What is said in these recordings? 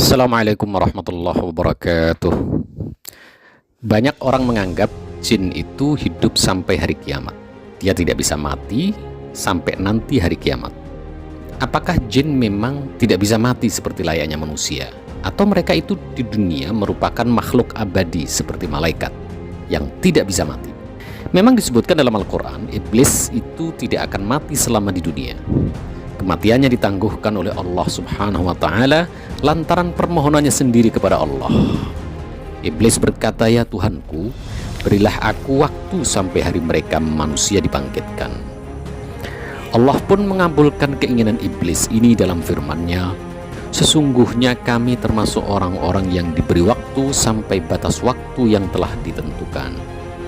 Assalamualaikum warahmatullahi wabarakatuh. Banyak orang menganggap jin itu hidup sampai hari kiamat. Dia tidak bisa mati sampai nanti hari kiamat. Apakah jin memang tidak bisa mati seperti layaknya manusia? Atau mereka itu di dunia merupakan makhluk abadi seperti malaikat yang tidak bisa mati? Memang disebutkan dalam Al-Quran, iblis itu tidak akan mati selama di dunia. Kematiannya ditangguhkan oleh Allah Subhanahu wa Ta'ala lantaran permohonannya sendiri kepada Allah. Iblis berkata, "Ya Tuhanku, berilah aku waktu sampai hari mereka manusia dibangkitkan." Allah pun mengabulkan keinginan iblis ini dalam firman-Nya, "Sesungguhnya kami termasuk orang-orang yang diberi waktu sampai batas waktu yang telah ditentukan."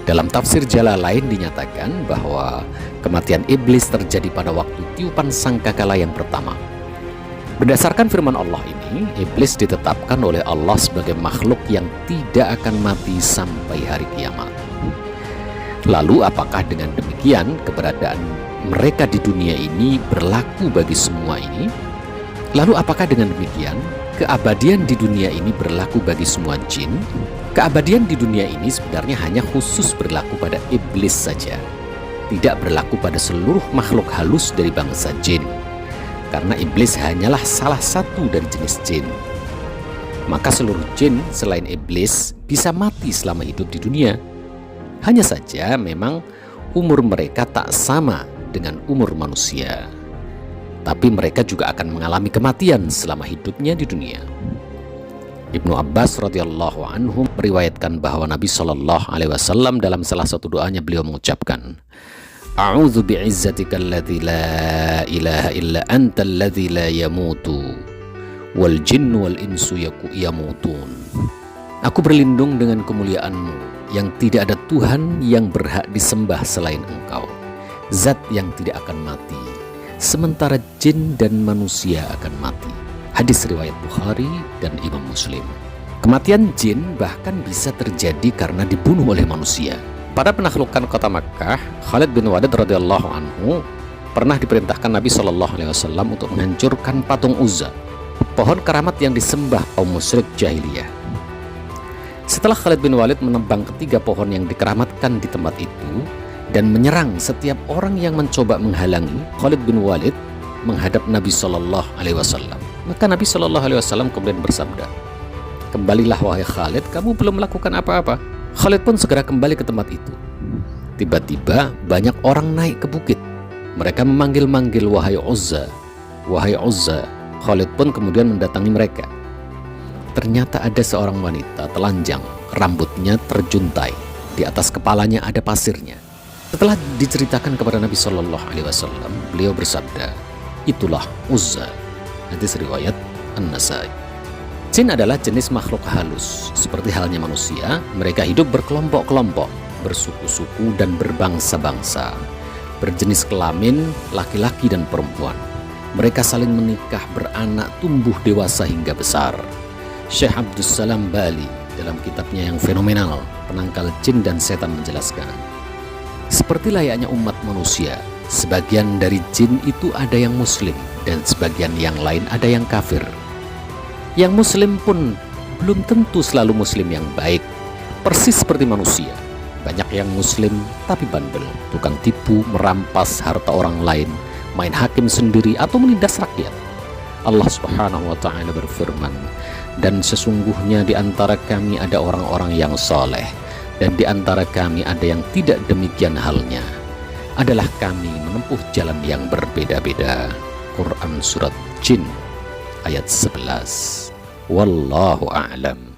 Dalam tafsir Jalalain dinyatakan bahwa kematian iblis terjadi pada waktu tiupan sangkakala yang pertama. Berdasarkan firman Allah ini, iblis ditetapkan oleh Allah sebagai makhluk yang tidak akan mati sampai hari kiamat. Lalu apakah dengan demikian keberadaan mereka di dunia ini berlaku bagi semua ini? Lalu apakah dengan demikian keabadian di dunia ini berlaku bagi semua jin? Keabadian di dunia ini sebenarnya hanya khusus berlaku pada iblis saja, tidak berlaku pada seluruh makhluk halus dari bangsa jin, karena iblis hanyalah salah satu dari jenis jin. Maka seluruh jin selain iblis bisa mati selama hidup di dunia. Hanya saja memang umur mereka tak sama dengan umur manusia, tapi mereka juga akan mengalami kematian selama hidupnya di dunia. Ibnu Abbas radhiyallahu anhu meriwayatkan bahwa Nabi Shallallahu alaihi wasallam dalam salah satu doanya beliau mengucapkan, "A'udzu bi'izzatika alladzi la ilaha illa anta alladzi la yamutu wal jinnu wal insu yamutun." Aku berlindung dengan kemuliaan-Mu yang tidak ada Tuhan yang berhak disembah selain Engkau, zat yang tidak akan mati, sementara jin dan manusia akan mati. Hadis riwayat Bukhari dan Imam Muslim. Kematian jin bahkan bisa terjadi karena dibunuh oleh manusia. Pada penaklukan kota Makkah, Khalid bin Walid radhiyallahu anhu pernah diperintahkan Nabi Shallallahu alaihi wasallam untuk menghancurkan patung Uzza, pohon keramat yang disembah kaum musyrik jahiliyah. Setelah Khalid bin Walid menebang ketiga pohon yang dikeramatkan di tempat itu dan menyerang setiap orang yang mencoba menghalangi, Khalid bin Walid menghadap Nabi Shallallahu alaihi wasallam. Maka Nabi Shallallahu alaihi wasallam kemudian bersabda, "Kembalilah wahai Khalid, kamu belum melakukan apa-apa." Khalid pun segera kembali ke tempat itu. Tiba-tiba banyak orang naik ke bukit. Mereka memanggil-manggil, "Wahai Uzza, wahai Uzza." Khalid pun kemudian mendatangi mereka. Ternyata ada seorang wanita telanjang, rambutnya terjuntai, di atas kepalanya ada pasirnya. Setelah diceritakan kepada Nabi Shallallahu alaihi wasallam, beliau bersabda, "Itulah Uzza." Hadis riwayat An-Nasai. Jin adalah jenis makhluk halus. Seperti halnya manusia, mereka hidup berkelompok-kelompok, bersuku-suku dan berbangsa-bangsa, berjenis kelamin laki-laki dan perempuan. Mereka saling menikah, beranak, tumbuh dewasa hingga besar. Syekh Abdus Salam Bali dalam kitabnya yang fenomenal, Penangkal Jin dan Setan, menjelaskan, seperti layaknya umat manusia, sebagian dari jin itu ada yang muslim dan sebagian yang lain ada yang kafir. Yang muslim pun belum tentu selalu muslim yang baik, persis seperti manusia. Banyak yang muslim tapi bandel, tukang tipu, merampas harta orang lain, main hakim sendiri atau menindas rakyat. Allah Subhanahu wa Ta'ala berfirman, "Dan sesungguhnya di antara kami ada orang-orang yang saleh, dan di antara kami ada yang tidak demikian halnya. Adalah kami menempuh jalan yang berbeda-beda." Quran Surat Jin ayat 11. Wallahu a'lam.